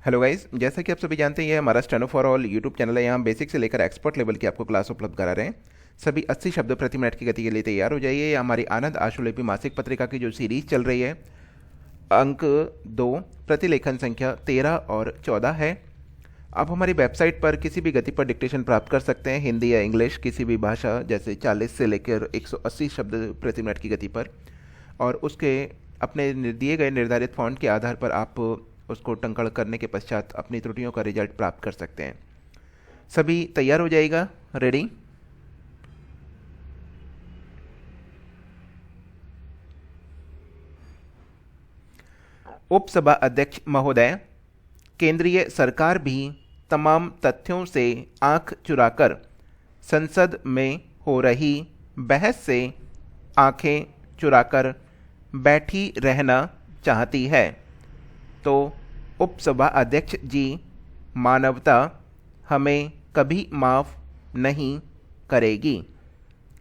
Hello guys, जैसा कि आप सभी जानते हैं ये हमारा steno for all YouTube channel है। यहाँ बेसिक से लेकर एक्सपर्ट लेवल की आपको क्लास उपलब्ध करा रहे हैं। सभी 80 शब्द प्रति मिनट की गति के लिए तैयार हो जाइए। ये हमारी आनंद आशुलिपि मासिक पत्रिका की जो सीरीज चल रही है, अंक 2, प्रतिलेखन संख्या 13 और 14 है। आप हमारी वेबसाइट पर किसी भी गति पर डिक्टेशन प्राप्त कर सकते हैं, हिंदी या इंग्लिश किसी भी भाषा, जैसे 40 से लेकर 180 शब्द प्रति मिनट की गति पर। और उसके अपने दिए गए निर्धारित फॉन्ट के आधार पर आप उसको टंकण करने के पश्चात अपनी त्रुटियों का रिजल्ट प्राप्त कर सकते हैं। सभी तैयार हो जाएगा? रेडी? उपसभा अध्यक्ष महोदय, केंद्रीय सरकार भी तमाम तथ्यों से आंख चुराकर संसद में हो रही बहस से आंखें चुराकर बैठी रहना चाहती है। तो उपसभा अध्यक्ष जी, मानवता हमें कभी माफ़ नहीं करेगी।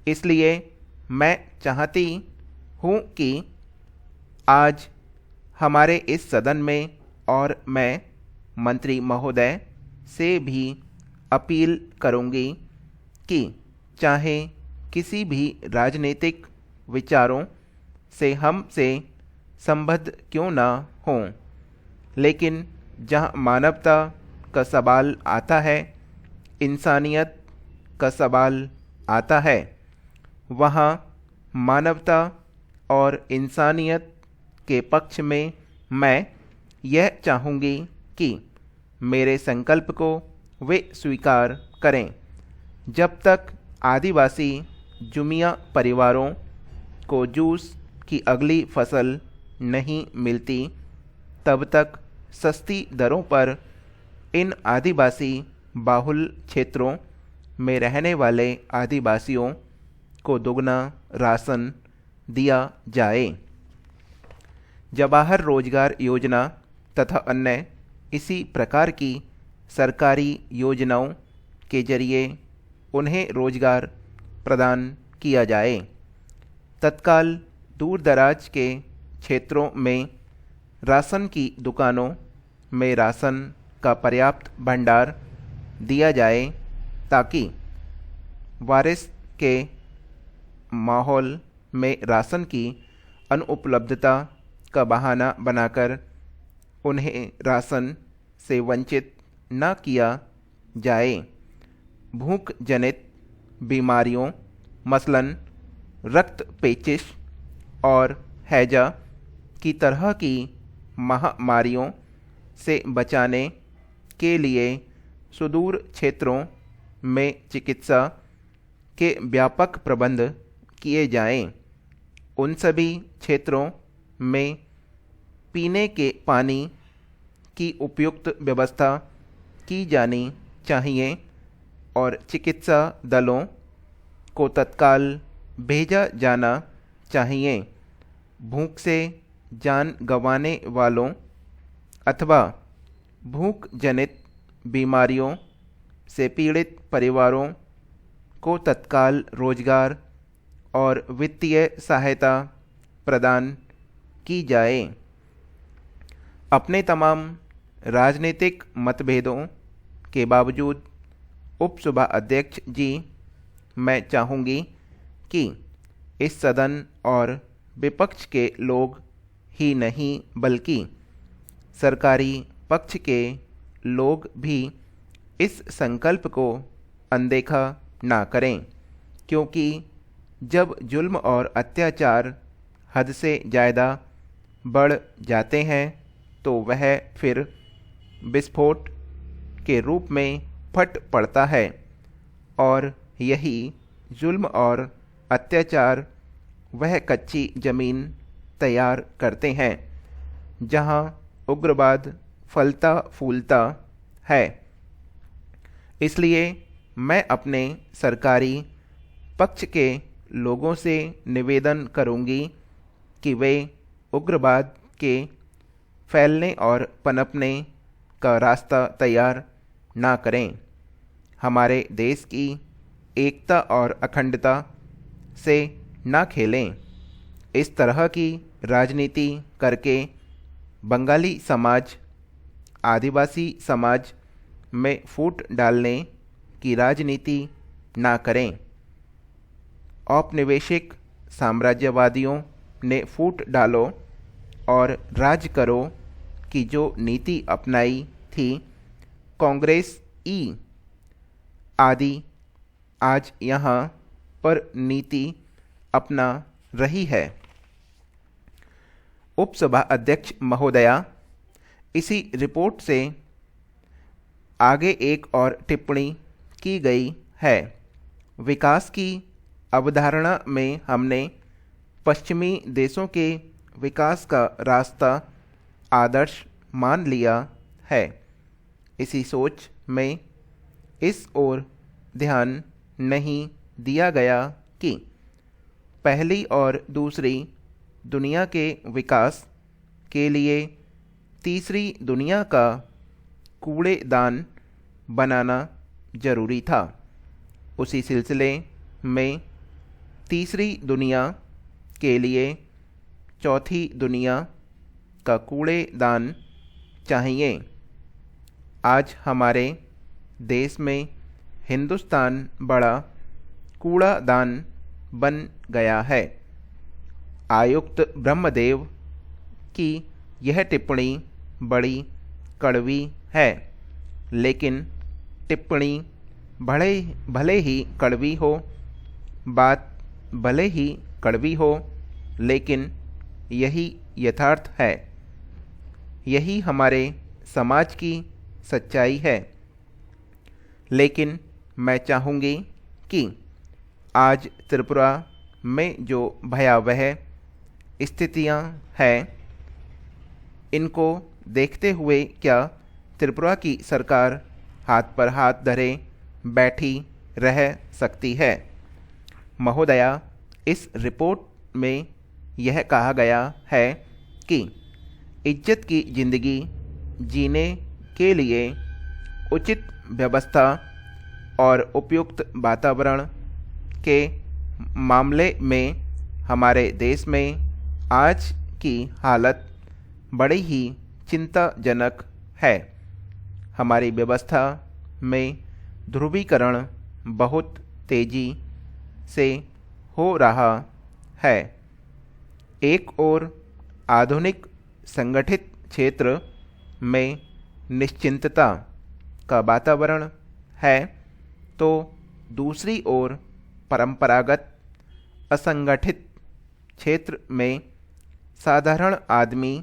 इसलिए मैं चाहती हूँ कि आज हमारे इस सदन में, और मैं मंत्री महोदय से भी अपील करूँगी कि चाहे किसी भी राजनीतिक विचारों से हमसे संबद्ध क्यों ना हों, लेकिन जहाँ मानवता का सवाल आता है, इंसानियत का सवाल आता है, वहाँ मानवता और इंसानियत के पक्ष में मैं यह चाहूँगी कि मेरे संकल्प को वे स्वीकार करें। जब तक आदिवासी जुमिया परिवारों को जूस की अगली फसल नहीं मिलती, तब तक सस्ती दरों पर इन आदिवासी बाहुल क्षेत्रों में रहने वाले आदिवासियों को दोगुना राशन दिया जाए। जवाहर रोजगार योजना तथा अन्य इसी प्रकार की सरकारी योजनाओं के जरिए उन्हें रोजगार प्रदान किया जाए। तत्काल दूर दराज के क्षेत्रों में राशन की दुकानों में राशन का पर्याप्त भंडार दिया जाए, ताकि बारिश के माहौल में राशन की अनुपलब्धता का बहाना बनाकर उन्हें राशन से वंचित न किया जाए। भूख जनित बीमारियों मसलन रक्तपेचिश और हैजा की तरह की महामारियों से बचाने के लिए सुदूर क्षेत्रों में चिकित्सा के व्यापक प्रबंध किए जाएं। उन सभी क्षेत्रों में पीने के पानी की उपयुक्त व्यवस्था की जानी चाहिए और चिकित्सा दलों को तत्काल भेजा जाना चाहिए। भूख से जान गंवाने वालों अथवा भूख जनित बीमारियों से पीड़ित परिवारों को तत्काल रोजगार और वित्तीय सहायता प्रदान की जाए। अपने तमाम राजनीतिक मतभेदों के बावजूद उपसभा अध्यक्ष जी, मैं चाहूँगी कि इस सदन और विपक्ष के लोग ही नहीं, बल्कि सरकारी पक्ष के लोग भी इस संकल्प को अनदेखा ना करें, क्योंकि जब जुल्म और अत्याचार हद से ज़्यादा बढ़ जाते हैं तो वह फिर विस्फोट के रूप में फट पड़ता है। और यही जुल्म और अत्याचार वह कच्ची ज़मीन तैयार करते हैं जहां उग्रवाद फलता फूलता है। इसलिए मैं अपने सरकारी पक्ष के लोगों से निवेदन करूंगी कि वे उग्रवाद के फैलने और पनपने का रास्ता तैयार ना करें। हमारे देश की एकता और अखंडता से ना खेलें। इस तरह की राजनीति करके बंगाली समाज आदिवासी समाज में फूट डालने की राजनीति ना करें। औपनिवेशिक साम्राज्यवादियों ने फूट डालो और राज करो की जो नीति अपनाई थी, कांग्रेस ई आदि आज यहाँ पर नीति अपना रही है। उपसभा अध्यक्ष महोदया, इसी रिपोर्ट से आगे एक और टिप्पणी की गई है। विकास की अवधारणा में हमने पश्चिमी देशों के विकास का रास्ता आदर्श मान लिया है। इसी सोच में इस ओर ध्यान नहीं दिया गया कि पहली और दूसरी दुनिया के विकास के लिए तीसरी दुनिया का कूड़ेदान बनाना जरूरी था। उसी सिलसिले में तीसरी दुनिया के लिए चौथी दुनिया का कूड़ेदान चाहिए। आज हमारे देश में हिंदुस्तान बड़ा कूड़ादान बन गया है। आयुक्त ब्रह्मदेव की यह टिप्पणी बड़ी कड़वी है, लेकिन टिप्पणी भले ही कड़वी हो, बात भले ही कड़वी हो, लेकिन यही यथार्थ है। यही हमारे समाज की सच्चाई है। लेकिन मैं चाहूँगी कि आज त्रिपुरा में जो भयावह स्थितियां हैं, इनको देखते हुए क्या त्रिपुरा की सरकार हाथ पर हाथ धरे बैठी रह सकती है? महोदया, इस रिपोर्ट में यह कहा गया है कि इज्जत की ज़िंदगी जीने के लिए उचित व्यवस्था और उपयुक्त वातावरण के मामले में हमारे देश में आज की हालत बड़ी ही चिंताजनक है। हमारी व्यवस्था में ध्रुवीकरण बहुत तेजी से हो रहा है। एक ओर आधुनिक संगठित क्षेत्र में निश्चिंतता का वातावरण है, तो दूसरी ओर परंपरागत असंगठित क्षेत्र में साधारण आदमी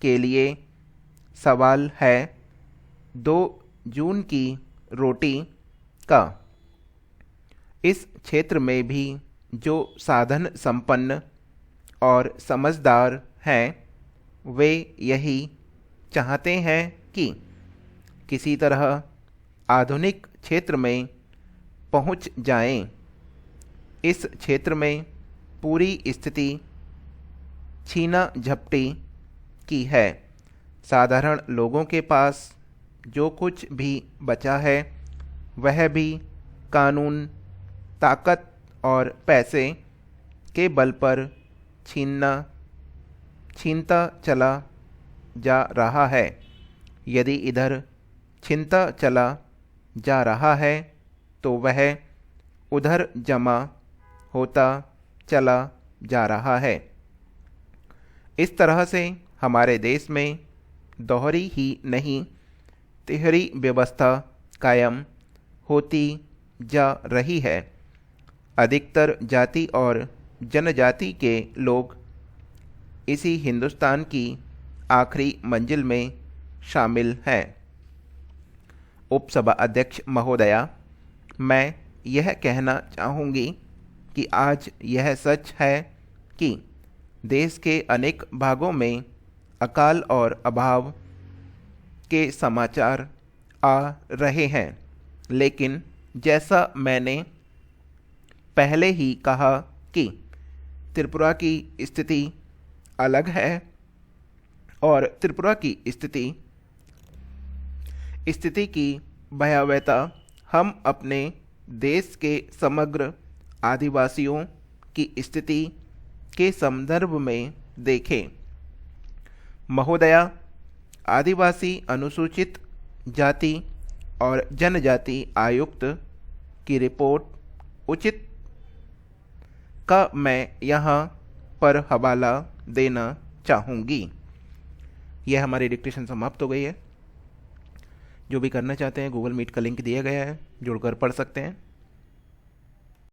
के लिए सवाल है 2 जून की रोटी का। इस क्षेत्र में भी जो साधन संपन्न और समझदार हैं, वे यही चाहते हैं कि किसी तरह आधुनिक क्षेत्र में पहुंच जाएं। इस क्षेत्र में पूरी स्थिति छीना झपटी की है। साधारण लोगों के पास जो कुछ भी बचा है, वह भी कानून, ताकत और पैसे के बल पर छीनता चला जा रहा है। यदि इधर छीनता चला जा रहा है, तो वह उधर जमा होता चला जा रहा है। इस तरह से हमारे देश में दोहरी ही नहीं, तिहरी व्यवस्था कायम होती जा रही है। अधिकतर जाति और जनजाति के लोग इसी हिंदुस्तान की आखिरी मंजिल में शामिल हैं। उपसभा अध्यक्ष महोदया, मैं यह कहना चाहूँगी कि आज यह सच है कि देश के अनेक भागों में अकाल और अभाव के समाचार आ रहे हैं, लेकिन जैसा मैंने पहले ही कहा कि त्रिपुरा की स्थिति अलग है और त्रिपुरा की स्थिति की भयावहता हम अपने देश के समग्र आदिवासियों की स्थिति के संदर्भ में देखें। महोदया, आदिवासी अनुसूचित जाति और जनजाति आयुक्त की रिपोर्ट उचित का मैं यहाँ पर हवाला देना चाहूँगी। यह हमारी डिक्टेशन समाप्त हो गई है। जो भी करना चाहते हैं गूगल मीट का लिंक दिया गया है, जुड़कर पढ़ सकते हैं।